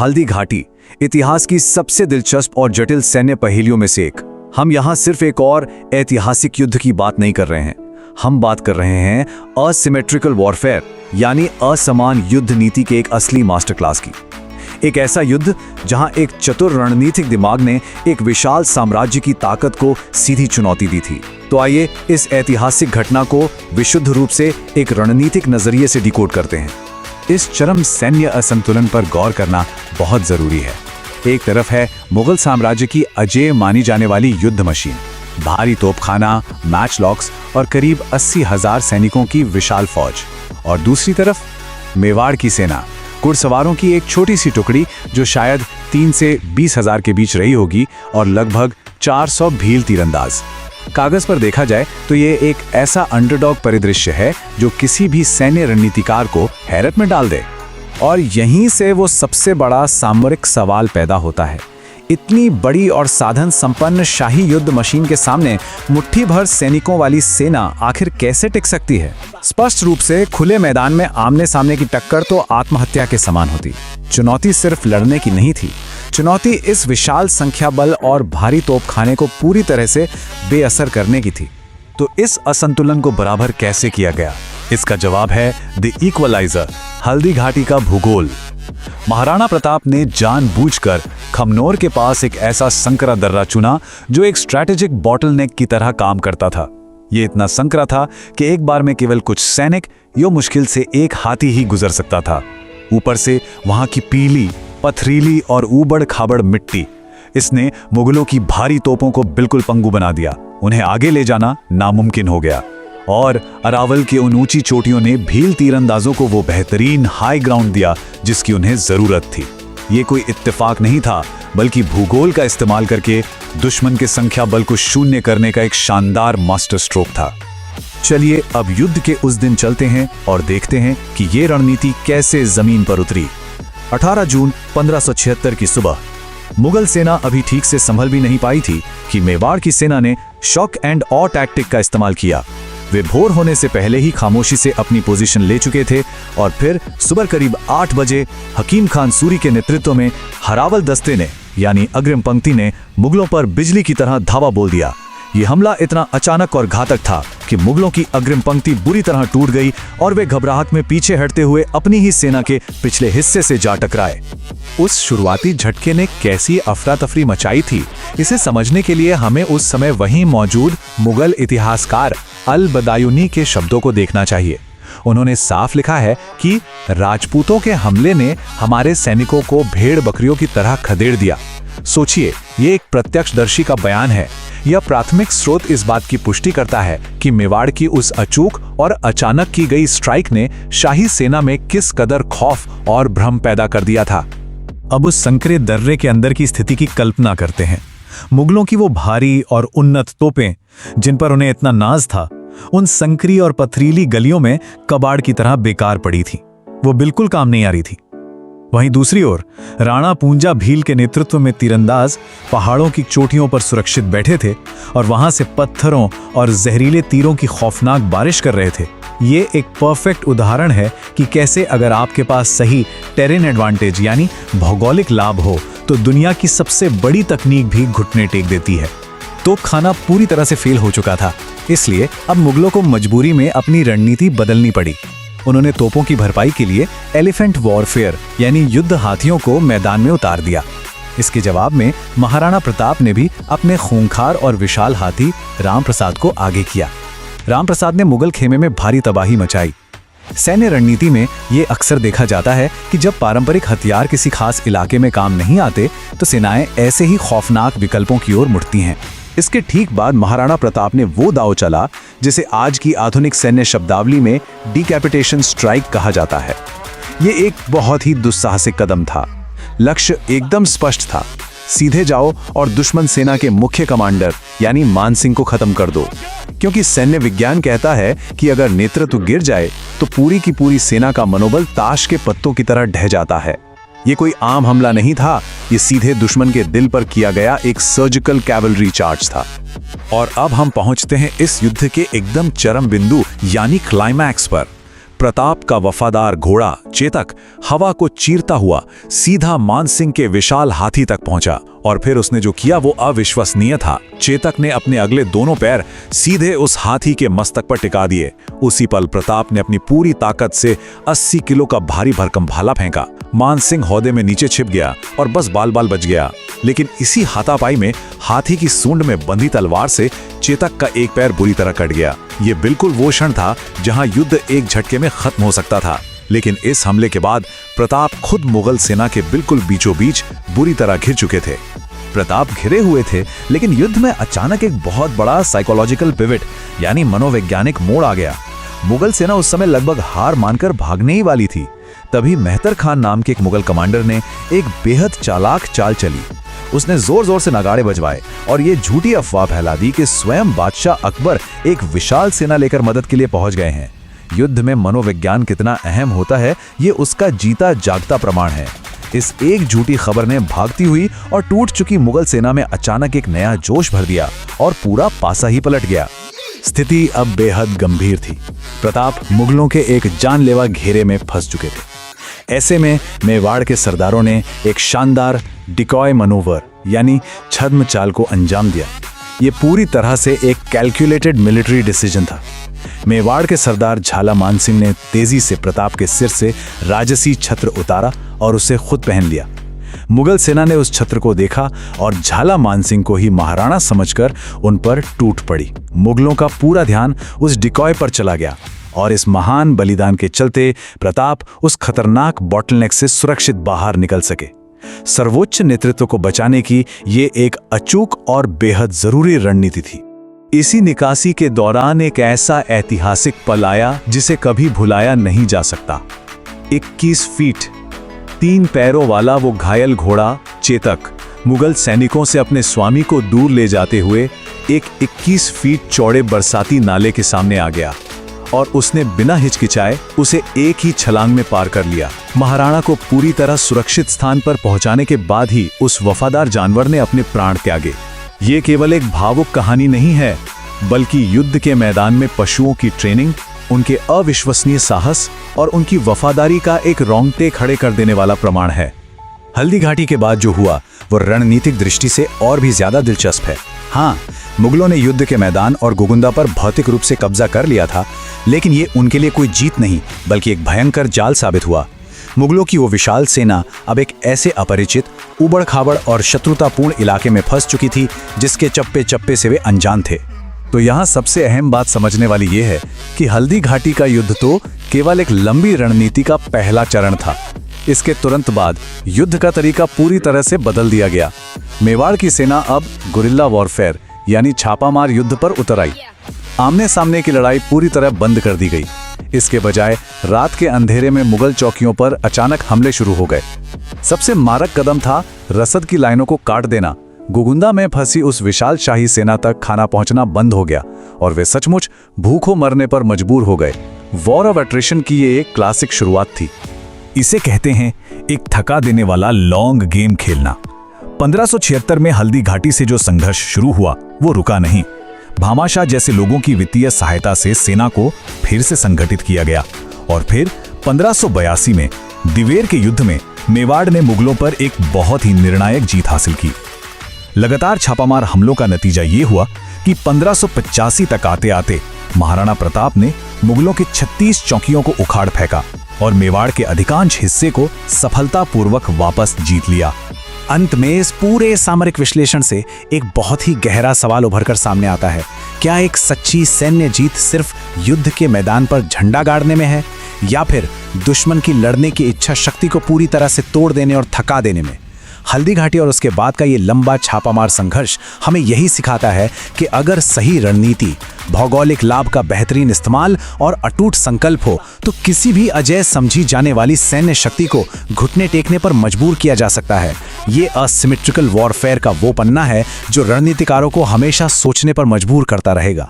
हल्दी घाटी, इतिहास की सबसे दिलचस्प और जटिल सैन्य पहेलियों में से एक। हम यहाँ सिर्फ एक और ऐतिहासिक युद्ध की बात नहीं कर रहे हैं, हम बात कर रहे हैं असिमेट्रिकल वॉरफेयर यानी असमान युद्ध नीति के एक असली मास्टर क्लास की। एक ऐसा युद्ध जहां एक चतुर रणनीतिक दिमाग ने एक विशाल साम्राज्य की ताकत को सीधी चुनौती दी थी। तो आइए इस ऐतिहासिक घटना को विशुद्ध रूप से एक रणनीतिक नजरिए से डिकोड करते हैं। इस चरम सैन्य असंतुलन पर गौर करना बहुत जरूरी है। एक तरफ है मुगल साम्राज्य की अजेय मानी जाने वाली युद्ध मशीन, भारी तोपखाना, मैच लॉक्स और करीब 80,000 सैनिकों की विशाल फौज, और दूसरी तरफ मेवाड़ की सेना, घुड़सवारों की एक छोटी सी टुकड़ी जो शायद 3 से 20,000 के बीच रही होगी, और लगभग 400 भील तीरंदाज। कागज पर देखा जाए तो ये एक ऐसा अंडरडॉग परिदृश्य है जो किसी भी सैन्य रणनीतिकार को हैरत में डाल दे। और यहीं से वो सबसे बड़ा सामरिक सवाल पैदा होता है, इतनी बड़ी और साधन संपन्न शाही युद्ध मशीन के सामने मुट्ठी भर सैनिकों वाली सेना आखिर कैसे टिक सकती है? स्पष्ट रूप से खुले मैदान में आमने सामने की टक्कर तो आत्महत्या के समान होती। चुनौती सिर्फ लड़ने की नहीं थी, चुनौती इस विशाल संख्या बल और भारी तोपखाने को पूरी तरह से बेअसर करने की थी। तो इस असंतुलन को बराबर कैसे किया गया? इसका जवाब है द इक्वलाइजर, हल्दी घाटी का भूगोल। महाराणा प्रताप ने जानबूझकर खमनोर के पास एक ऐसा संकरा दर्रा चुना जो एक स्ट्रैटेजिक बॉटलनेक की तरह काम करता था। ये इतना संकरा था कि एक बार में केवल कुछ सैनिक यो मुश्किल से एक हाथी ही गुजर सकता था। ऊपर से वहां की पीली, पथरीली और ऊबड़ खाबड़ मिट्टी, इसने मुगलों की भारी तोपों को बिल्कुल पंगु बना दिया। उन्हें आगे ले जाना नामुमकिन हो गया, और अरावल के उन ऊंची चोटियों ने भील तीरंदाजों को वो बेहतरीन हाई ग्राउंड दिया जिसकी उन्हें जरूरत थी। ये कोई इत्तेफाक नहीं था, बल्कि भूगोल का इस्तेमाल करके दुश्मन के संख्या बल को शून्य करने का एक शानदार मास्टर स्ट्रोक था। चलिए अब युद्ध के उस दिन चलते हैं और देखते हैं कि ये रणनीति कैसे जमीन पर उतरी। 18 जून 1576 की सुबह मुगल सेना अभी ठीक से संभल भी नहीं पाई थी कि मेवाड़ की सेना ने शॉक एंड ऑ टैक्टिक का इस्तेमाल किया। वे भोर होने से पहले ही खामोशी से अपनी पोजीशन ले चुके थे, और फिर सुबह करीब 8 बजे हकीम खान सूरी के नेतृत्व में हरावल दस्ते ने यानी अग्रिम पंक्ति ने मुगलों पर बिजली की तरह धावा बोल दिया। ये हमला इतना अचानक और घातक था कि मुगलों की अग्रिम पंक्ति बुरी तरह टूट गई और वे घबराहट में पीछे हटते हुए अपनी ही सेना के पिछले हिस्से से जा टकराए। उस शुरुआती झटके ने कैसी अफरा तफरी मचाई थी, इसे समझने के लिए हमें उस समय वहीं मौजूद मुगल इतिहासकार अल बदायूनी के शब्दों को देखना चाहिए। उन्होंने साफ लिखा है कि राजपूतों के हमले ने हमारे सैनिकों को भेड़ बकरियों की तरह खदेड़ दिया। सोचिए, ये एक प्रत्यक्षदर्शी का बयान है। यह प्राथमिक स्रोत इस बात की पुष्टि करता है कि मेवाड़ की उस अचूक और अचानक की गई स्ट्राइक ने शाही सेना में किस कदर खौफ और भ्रम पैदा कर दिया था। अब उस संकरे दर्रे के अंदर की स्थिति की कल्पना करते हैं। मुगलों की वो भारी और उन्नत तोपें जिन पर उन्हें इतना नाज था, उन संकरी और पथरीली गलियों में कबाड़ की तरह बेकार पड़ी थी। वो बिल्कुल काम नहीं आ रही थी। वहीं दूसरी ओर राणा पूंजा भील के नेतृत्व में तीरंदाज पहाड़ों की चोटियों पर सुरक्षित बैठे थे और वहां से पत्थरों और जहरीले तीरों की खौफनाक बारिश कर रहे थे। ये एक परफेक्ट उदाहरण है कि कैसे अगर आपके पास सही टेरेन एडवांटेज यानी भौगोलिक लाभ हो तो दुनिया की सबसे बड़ी तकनीक भी घुटने टेक देती है। तोपखाना पूरी तरह से फेल हो चुका था, इसलिए अब मुगलों को मजबूरी में अपनी रणनीति बदलनी पड़ी। उन्होंने तोपों की भरपाई के लिए एलिफेंट वॉरफेयर यानी युद्ध हाथियों को मैदान में उतार दिया। इसके जवाब में महाराणा प्रताप ने भी अपने खूंखार और विशाल हाथी राम प्रसाद को आगे किया। राम प्रसाद ने मुगल खेमे में भारी तबाही मचाई। सैन्य रणनीति में ये अक्सर देखा जाता है कि जब पारंपरिक हथियार किसी खास इलाके में काम नहीं आते तो सेनाएं ऐसे ही खौफनाक विकल्पों की ओर मुड़ती हैं। इसके ठीक बाद महाराणा प्रताप ने वो दांव चला जिसे आज की आधुनिक सैन्य शब्दावली में डिकैपिटेशन स्ट्राइक कहा जाता है। ये एक बहुत ही दुस्साहसिक कदम था। लक्ष्य एकदम स्पष्ट था, सीधे जाओ और दुश्मन सेना के मुख्य कमांडर यानी मानसिंह को खत्म कर दो, क्योंकि सैन्य विज्ञान कहता है कि अगर नेतृत्व गिर जाए तो पूरी की पूरी सेना का मनोबल ताश के पत्तों की तरह ढह जाता है। ये कोई आम हमला नहीं था, ये सीधे दुश्मन के दिल पर किया गया एक सर्जिकल कैवलरी चार्ज था। और अब हम पहुंचते हैं इस युद्ध के एकदम चरम बिंदु यानी क्लाइमैक्स पर। प्रताप का वफादार घोड़ा चेतक हवा को चीरता हुआ सीधा मानसिंह के विशाल हाथी तक पहुंचा और फिर उसने जो किया वो अविश्वसनीय था। चेतक ने अपने अगले दोनों पैर सीधे उस हाथी के मस्तक पर टिका दिए। उसी पल प्रताप ने अपनी पूरी ताकत से 80 किलो का भारी भरकम भाला फेंका। मानसिंह हौदे में नीचे छिप गया और बस बाल बाल बच गया। लेकिन इसी हाथापाई में हाथी की सूंड में बंधी तलवार से चेतक का एक पैर बुरी तरह कट गया। ये बिल्कुल वो क्षण था जहां युद्ध एक झटके में खत्म हो सकता था। लेकिन इस हमले के बाद प्रताप खुद मुगल सेना के बिल्कुल बीचों बीच बुरी तरह घिर चुके थे। प्रताप घिरे हुए थे, लेकिन युद्ध में अचानक एक बहुत बड़ा साइकोलॉजिकल पिवट यानी मनोवैज्ञानिक मोड़ आ गया। मुगल सेना उस समय लगभग हार मानकर भागने ही वाली थी। तभी मेहतर खान नाम के एक मुगल कमांडर ने एक बेहद चालाक चाल चली। उसने जोर जोर से नगाड़े बजवाए और ये झूठी अफवाह फैला दी कि स्वयं बादशाह अकबर एक विशाल सेना लेकर मदद के लिए पहुंच गए हैं। युद्ध में मनोविज्ञान कितना अहम होता है, ये उसका जीता जागता प्रमाण है। इस एक झूठी खबर ने भागती हुई और टूट चुकी मुगल सेना में अचानक एक नया जोश भर दिया और पूरा पासा ही पलट गया। स्थिति अब बेहद गंभीर थी। प्रताप मुगलों के एक जानलेवा घेरे में फंस चुके थे। ऐसे में मेवाड़ के सरदारों ने एक शानदार डिकॉय मनोवर यानी छद्म चाल को अंजाम दिया। ये पूरी तरह से एक कैलकुलेटेड मिलिट्री डिसीजन था। मेवाड़ के सरदार झाला मानसिंह ने तेजी से प्रताप के सिर से राजसी छत्र उतारा और उसे खुद पहन लिया। मुगल सेना ने उस छत्र को देखा और झाला मानसिंह को ही महाराणा समझकर उन पर टूट पड़ी। मुगलों का पूरा ध्यान उस डिकॉय पर चला गया और इस महान बलिदान के चलते प्रताप उस खतरनाक बॉटलनेक से सुरक्षित बाहर निकल सके। सर्वोच्च नेतृत्व को बचाने की ये एक अचूक और बेहद जरूरी रणनीति थी। इसी निकासी के दौरान एक ऐसा ऐतिहासिक पल आया जिसे कभी भुलाया नहीं जा सकता। 21 फीट 3 पैरों वाला वो घायल घोड़ा चेतक मुगल सैनिकों से अपने स्वामी को दूर ले जाते हुए एक 21 फीट चौड़े बरसाती नाले के सामने आ गया और उसने बिना हिचकिचाए उसे एक ही छलांग में पार कर लिया। महाराणा को पूरी तरह सुरक्षित स्थान पर पहुंचाने के बाद ही उस वफादार जानवर ने अपने प्राण त्यागे। ये केवल एक भावुक कहानी नहीं है, बल्कि युद्ध के मैदान में पशुओं की ट्रेनिंग, उनके अविश्वसनीय साहस और उनकी वफादारी का एक रोंगटे खड़े कर देने वाला प्रमाण है। हल्दी घाटी के बाद जो हुआ वो रणनीतिक दृष्टि से और भी ज्यादा दिलचस्प है। हाँ, मुगलों ने युद्ध के मैदान और गोगुंदा पर भौतिक रूप से कब्जा कर लिया था, लेकिन ये उनके लिए कोई जीत नहीं बल्कि एक भयंकर जाल साबित हुआ। मुगलों की वो विशाल सेना अब एक ऐसे अपरिचित, उबड़-खाबड़ और शत्रुतापूर्ण इलाके में फंस चुकी थी जिसके चप्पे चप्पे से वे अनजान थे। तो यहाँ सबसे अहम बात समझने वाली ये है कि हल्दी घाटी का युद्ध तो केवल एक लंबी रणनीति का पहला चरण था। इसके तुरंत बाद युद्ध का तरीका पूरी तरह से बदल दिया गया। मेवाड़ की सेना अब गुरिल्ला वॉरफेयर यानी छापामार युद्ध पर उतर आई। आमने सामने की लड़ाई पूरी तरह बंद कर दी गई। इसके बजाय रात के अंधेरे में मुगल चौकियों पर अचानक हमले शुरू हो गए। सबसे मारक कदम था रसद की लाइनों को काट देना। गोगुंदा में फंसी उस विशाल शाही सेना तक खाना पहुंचना बंद हो गया और वे सचमुच भूखों मरने पर मजबूर हो गए। वॉर ऑफ एट्रिशन की ये एक क्लासिक शुरुआत थी। इसे कहते हैं एक थका देने वाला लॉन्ग गेम खेलना। 1576 में हल्दी घाटी से जो संघर्ष शुरू हुआ वो रुका नहीं। भामाशाह जैसे लोगों की वित्तीय सहायता से सेना को फिर से संगठित किया गया और फिर 1582 में दिवेर के युद्ध में मेवाड़ ने मुगलों पर एक बहुत ही निर्णायक जीत हासिल की। लगातार छापामार हमलों का नतीजा ये हुआ कि 1585 तक आते आते महाराणा प्रताप ने मुगलों के 36 चौकियों को उखाड़ फेंका और मेवाड़ के अधिकांश हिस्से को सफलतापूर्वक वापस जीत लिया। अंत में इस पूरे सामरिक विश्लेषण से एक बहुत ही गहरा सवाल उभरकर सामने आता है। क्या एक सच्ची सैन्य जीत सिर्फ युद्ध के मैदान पर झंडा गाड़ने में है या फिर दुश्मन की लड़ने की इच्छा शक्ति को पूरी तरह से तोड़ देने और थका देने में? हल्दी घाटी और उसके बाद का ये लंबा छापामार संघर्ष हमें यही सिखाता है कि अगर सही रणनीति, भौगोलिक लाभ का बेहतरीन इस्तेमाल और अटूट संकल्प हो तो किसी भी अजेय समझी जाने वाली सैन्य शक्ति को घुटने टेकने पर मजबूर किया जा सकता है। ये असिमेट्रिकल वॉरफेयर का वो पन्ना है जो रणनीतिकारों को हमेशा सोचने पर मजबूर करता रहेगा।